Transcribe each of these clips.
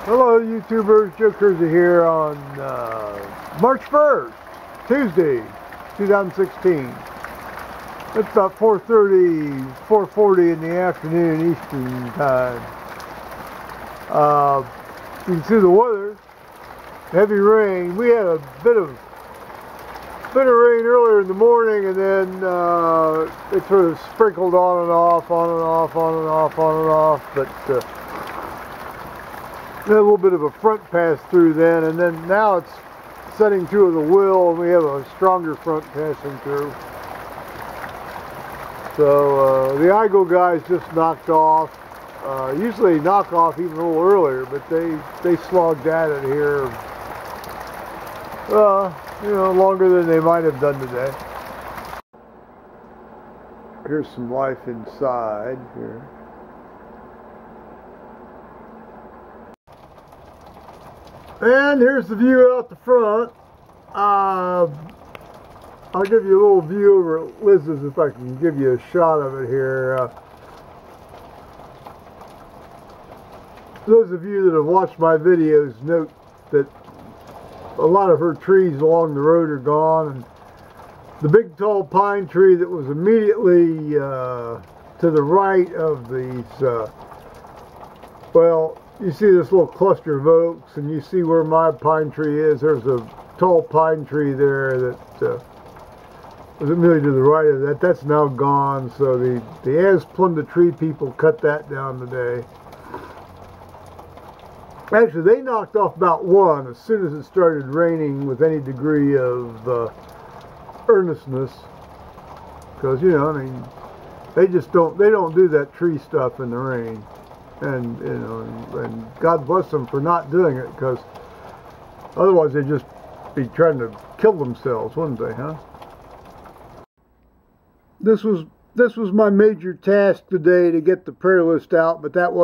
Hello YouTubers, Joe Kersey here on March 1st, Tuesday, 2016. It's about 4:40 in the afternoon Eastern time. You can see the weather, heavy rain. We had a bit of rain earlier in the morning, and then it sort of sprinkled on and off, but we had a little bit of a front pass through then, and then now it's setting to the will, and we have a stronger front passing through. So the IGO guys just knocked off. Usually knock off even a little earlier, but they slogged at it here, longer than they might have done today. Here's some life inside here. And here's the view out the front. I'll give you a little view over at Liz's if I can give you a shot of it here. Those of you that have watched my videos note that a lot of her trees along the road are gone, and the big tall pine tree that was immediately to the right of these, well, you see this little cluster of oaks, and you see where my pine tree is. There's a tall pine tree there that was immediately to the right of that. That's now gone, so the Asplunda tree people cut that down today. Actually, they knocked off about one as soon as it started raining with any degree of earnestness, because they don't do that tree stuff in the rain. And and God bless them for not doing it, because otherwise they'd just be trying to kill themselves, wouldn't they, huh? This was my major task today, to get the prayer list out, but that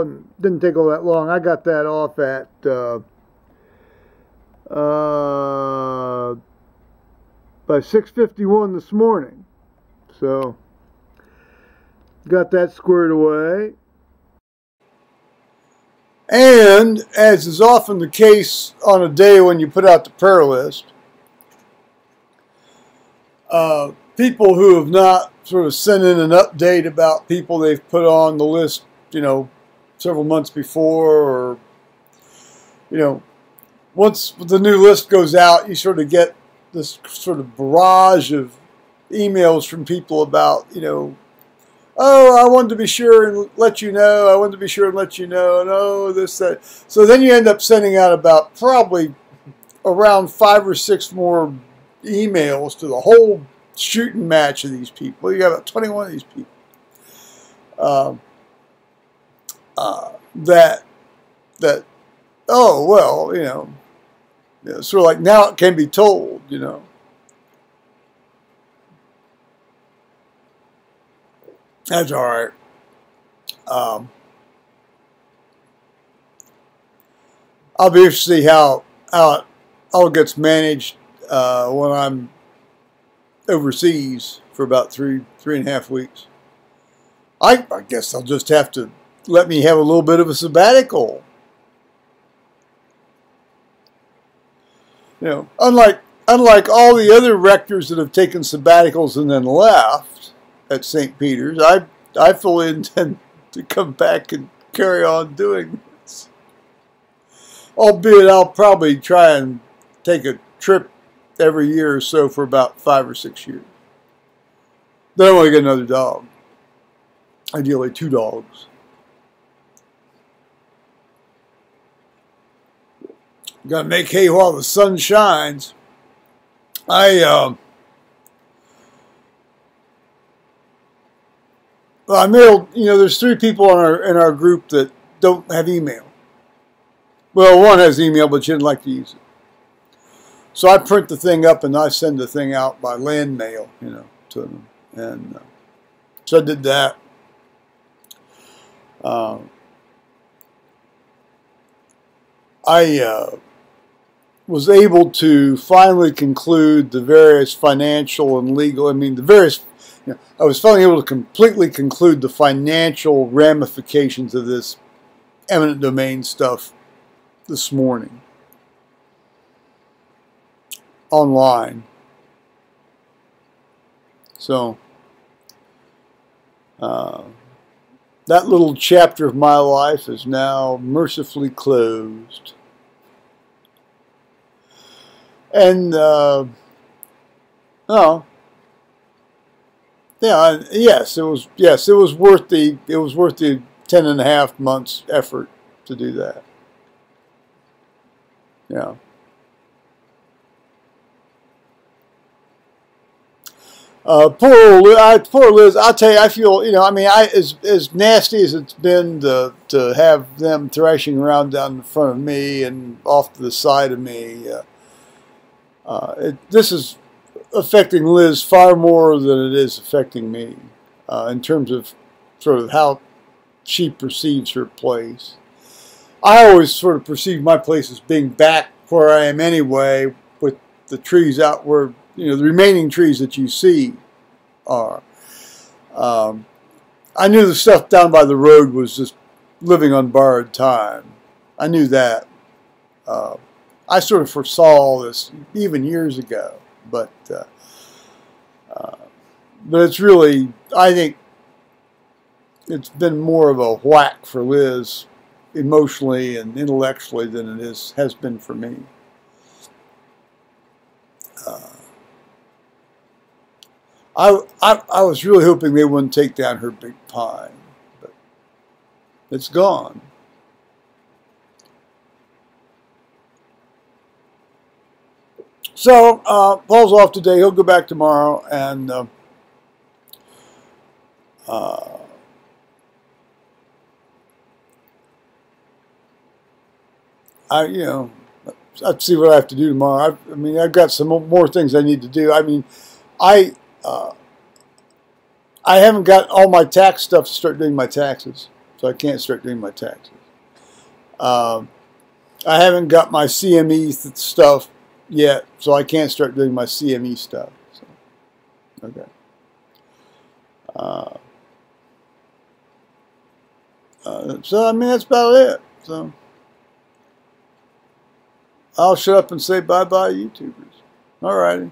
didn't take all that long. I got that off at by 6:51 this morning, so got that squared away. And, as is often the case on a day when you put out the prayer list, people who have not sort of sent in an update about people they've put on the list, several months before, or, once the new list goes out, you sort of get this sort of barrage of emails from people about, oh, I wanted to be sure and let you know. I wanted to be sure and let you know. And oh, this, that. So then you end up sending out about probably around 5 or 6 more emails to the whole shooting match of these people. You got about 21 of these people that oh, well, sort of like, now it can be told, That's all right. I'll be interested to see how it all gets managed when I'm overseas for about 3.5 weeks. I guess they'll just have to let me have a little bit of a sabbatical. Unlike all the other rectors that have taken sabbaticals and then left at St. Peter's, I fully intend to come back and carry on doing this. Albeit I'll probably try and take a trip every year or so for about 5 or 6 years. Then I want to get another dog. Ideally 2 dogs. Got to make hay while the sun shines. I mailed, there's 3 people in our group that don't have email. Well, one has email, but she didn't like to use it. So I print the thing up and I send the thing out by land mail, to them. And so I did that. I was able to finally conclude the various financial and legal, I was finally able to completely conclude the financial ramifications of this eminent domain stuff, this morning online. So that little chapter of my life is now mercifully closed. And oh, yeah, yes, it was worth the 10.5 months effort to do that. Yeah. Poor Liz. I'll tell you, I feel, I mean, as nasty as it's been to have them thrashing around down in front of me and off to the side of me, this is affecting Liz far more than it is affecting me in terms of sort of how she perceives her place. I always sort of perceive my place as being back where I am anyway, with the trees out where, the remaining trees that you see are. I knew the stuff down by the road was just living on borrowed time. I knew that. I sort of foresaw all this even years ago, but it's really, I think it's been more of a whack for Liz emotionally and intellectually than it has been for me. I was really hoping they wouldn't take down her big pine, but it's gone. So Paul's off today. He'll go back tomorrow, and I'd see what I have to do tomorrow. I mean, I've got some more things I need to do. I mean, I haven't got all my tax stuff to start doing my taxes, so I can't start doing my taxes. I haven't got my CME stuff yet, so I can't start doing my CME stuff. So, okay. So I mean, that's about it. So I'll shut up and say bye-bye, YouTubers. All righty.